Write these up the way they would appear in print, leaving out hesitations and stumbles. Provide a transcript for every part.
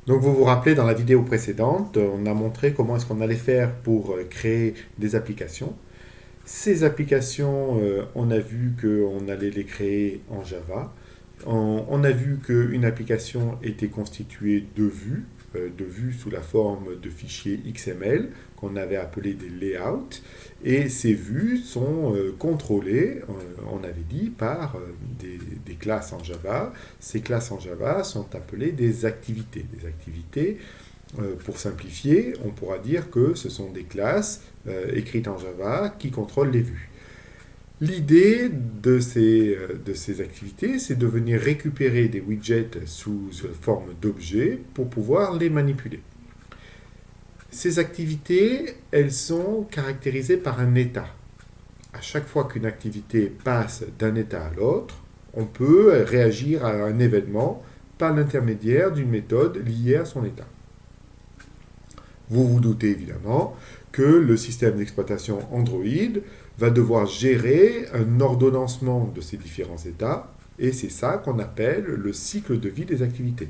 Donc vous vous rappelez, dans la vidéo précédente, on a montré comment est-ce qu'on allait faire pour créer des applications. Ces applications, on a vu qu'on allait les créer en Java. On a vu qu'une application était constituée de vues sous la forme de fichiers XML qu'on avait appelés des layouts. Et ces vues sont contrôlées, on avait dit, par des classes en Java. Ces classes en Java sont appelées des activités. Des activités, pour simplifier, on pourra dire que ce sont des classes écrites en Java qui contrôlent les vues. L'idée de ces activités, c'est de venir récupérer des widgets sous forme d'objets pour pouvoir les manipuler. Ces activités, elles sont caractérisées par un état. À chaque fois qu'une activité passe d'un état à l'autre, on peut réagir à un événement par l'intermédiaire d'une méthode liée à son état. Vous vous doutez évidemment que le système d'exploitation Android va devoir gérer un ordonnancement de ces différents états, et c'est ça qu'on appelle le cycle de vie des activités.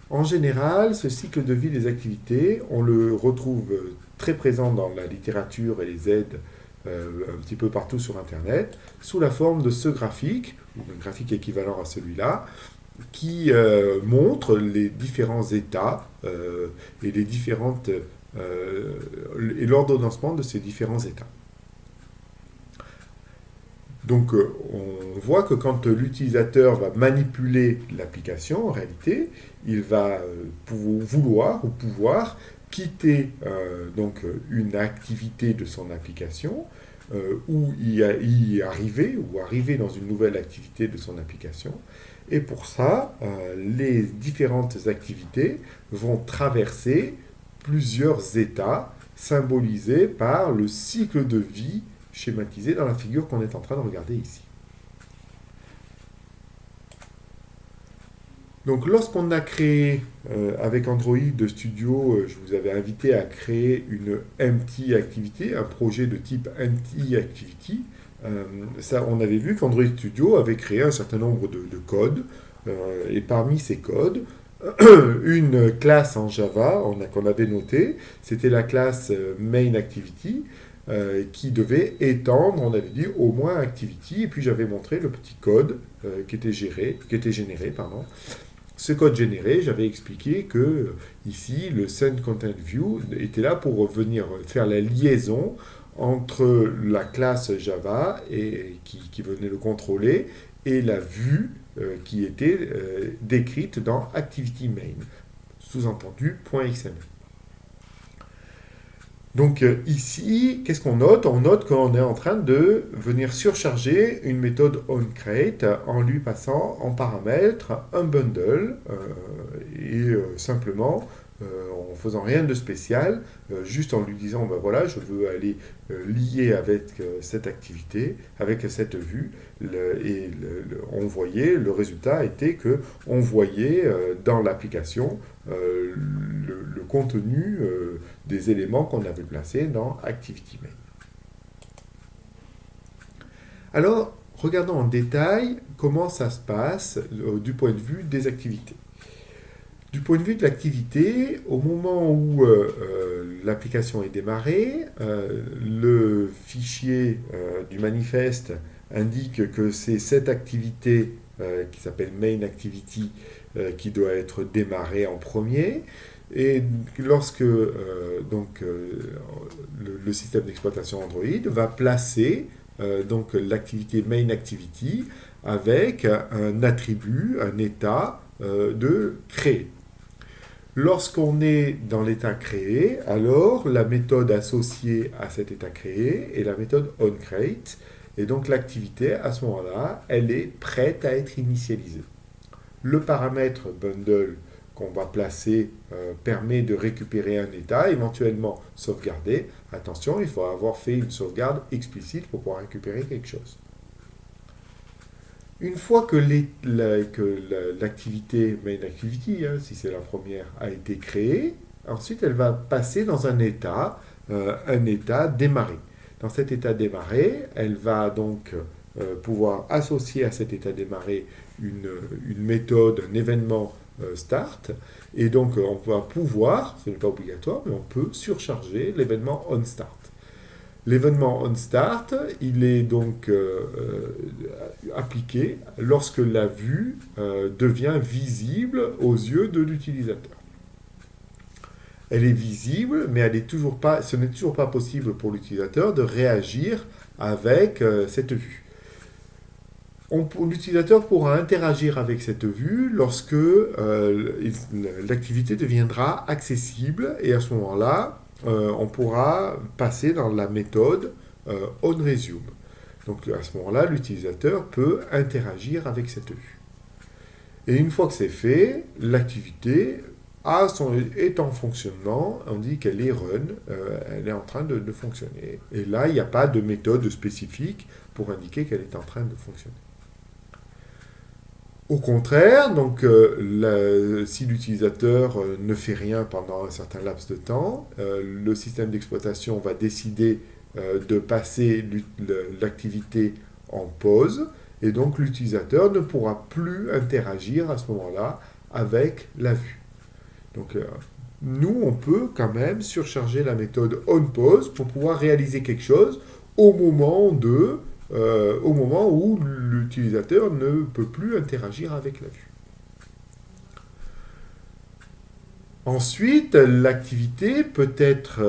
En général, ce cycle de vie des activités, on le retrouve très présent dans la littérature et les aides un petit peu partout sur Internet, sous la forme de ce graphique, ou d'un graphique équivalent à celui-là, qui montre les différents états et les différentes et l'ordonnancement de ces différents états. Donc on voit que quand l'utilisateur va manipuler l'application, en réalité, il va vouloir ou pouvoir quitter donc une activité de son application ou y arriver ou arriver dans une nouvelle activité de son application. Et pour ça, les différentes activités vont traverser plusieurs états symbolisés par le cycle de vie schématisé dans la figure qu'on est en train de regarder ici. Donc lorsqu'on a créé avec Android Studio, je vous avais invité à créer une empty activity, un projet de type empty activity. Ça, on avait vu qu'Android Studio avait créé un certain nombre de codes, et parmi ces codes, une classe en Java qu'on avait notée, c'était la classe main activity, qui devait étendre, on avait dit, au moins activity, et puis j'avais montré le petit code qui était généré. Ce code généré, j'avais expliqué que ici, le sendContentView était là pour venir faire la liaison entre la classe Java qui venait le contrôler et la vue qui était décrite dans ActivityMain, sous-entendu .xml. Donc ici, qu'est-ce qu'on note? On note qu'on est en train de venir surcharger une méthode onCreate en lui passant en paramètre un bundle et simplement en faisant rien de spécial, juste en lui disant ben voilà, je veux aller lier avec cette activité, avec cette vue, on voyait, le résultat était que on voyait dans l'application le contenu des éléments qu'on avait placés dans ActivityMain. Alors, regardons en détail comment ça se passe du point de vue des activités. Du point de vue de l'activité, au moment où l'application est démarrée, le fichier du manifeste indique que c'est cette activité qui s'appelle main activity qui doit être démarrée en premier. Et lorsque le système d'exploitation Android va placer donc l'activité main activity avec un attribut, un état de créer. Lorsqu'on est dans l'état créé, alors la méthode associée à cet état créé est la méthode onCreate. Et donc l'activité, à ce moment-là, elle est prête à être initialisée. Le paramètre bundle qu'on va placer permet de récupérer un état, éventuellement sauvegarder. Attention, il faut avoir fait une sauvegarde explicite pour pouvoir récupérer quelque chose. Une fois que l'activité main activity, si c'est la première, a été créée, ensuite elle va passer dans un état démarré. Dans cet état démarré, elle va donc pouvoir associer à cet état démarré une méthode, un événement start. Et donc, on va pouvoir, ce n'est pas obligatoire, mais on peut surcharger l'événement onStart. L'événement onStart, il est donc appliqué lorsque la vue devient visible aux yeux de l'utilisateur. Elle est visible, mais ce n'est toujours pas possible pour l'utilisateur de réagir avec cette vue. L'utilisateur pourra interagir avec cette vue lorsque l'activité deviendra accessible, et à ce moment-là, on pourra passer dans la méthode onResume. Donc à ce moment-là, l'utilisateur peut interagir avec cette vue. Et une fois que c'est fait, l'activité est en fonctionnement, on dit qu'elle est run, elle est en train de fonctionner. Et là, il n'y a pas de méthode spécifique pour indiquer qu'elle est en train de fonctionner. Au contraire, donc, si l'utilisateur ne fait rien pendant un certain laps de temps, le système d'exploitation va décider de passer l'activité en pause, et donc l'utilisateur ne pourra plus interagir à ce moment-là avec la vue. Donc, nous, on peut quand même surcharger la méthode onPause pour pouvoir réaliser quelque chose au moment où l'utilisateur ne peut plus interagir avec la vue. Ensuite, l'activité peut être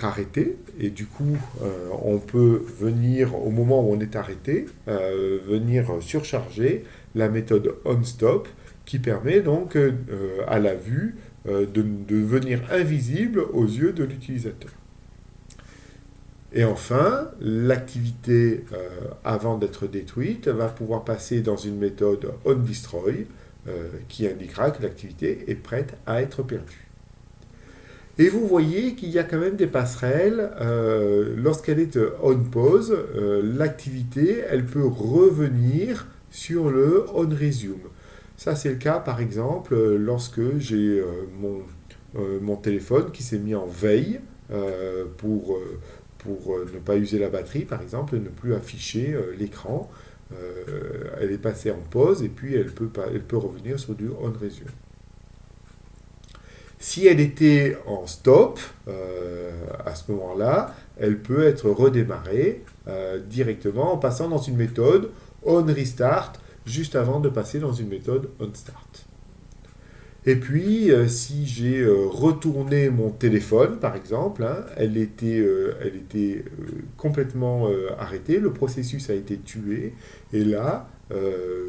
arrêtée, et du coup, on peut venir, au moment où on est arrêté, venir surcharger la méthode onStop, qui permet donc à la vue de devenir invisible aux yeux de l'utilisateur. Et enfin, l'activité, avant d'être détruite, va pouvoir passer dans une méthode onDestroy, qui indiquera que l'activité est prête à être perdue. Et vous voyez qu'il y a quand même des passerelles. Lorsqu'elle est onPause, l'activité, elle peut revenir sur le onResume. Ça, c'est le cas, par exemple, lorsque j'ai mon téléphone qui s'est mis en veille pour ne pas user la batterie, par exemple, et ne plus afficher l'écran. Elle est passée en pause, et puis elle peut revenir sur du onResume. Si elle était en stop, à ce moment-là, elle peut être redémarrée directement en passant dans une méthode onRestart, juste avant de passer dans une méthode onStart. Et puis, si j'ai retourné mon téléphone, par exemple, elle était complètement arrêtée, le processus a été tué, et là,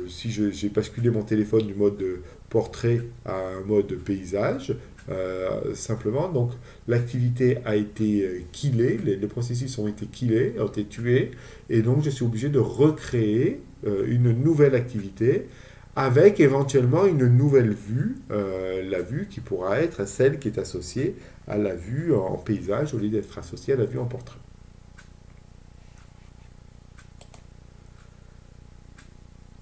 si j'ai basculé mon téléphone du mode portrait à un mode paysage, simplement, donc l'activité a été killée, les processus ont été killés, ont été tués, et donc je suis obligé de recréer une nouvelle activité avec éventuellement une nouvelle vue, la vue qui pourra être celle qui est associée à la vue en paysage au lieu d'être associée à la vue en portrait.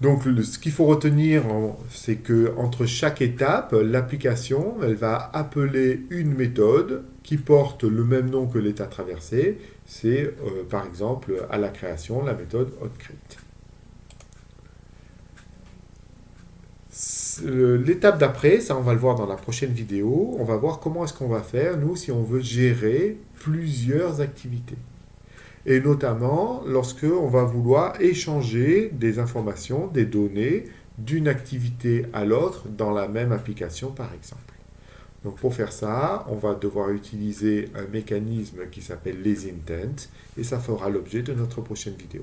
Donc, ce qu'il faut retenir, c'est que entre chaque étape, l'application, elle va appeler une méthode qui porte le même nom que l'état traversé. C'est, par exemple, à la création, la méthode onCreate. L'étape d'après, ça on va le voir dans la prochaine vidéo, on va voir comment est-ce qu'on va faire, nous, si on veut gérer plusieurs activités. Et notamment, lorsque on va vouloir échanger des informations, des données, d'une activité à l'autre dans la même application, par exemple. Donc pour faire ça, on va devoir utiliser un mécanisme qui s'appelle les intents, et ça fera l'objet de notre prochaine vidéo.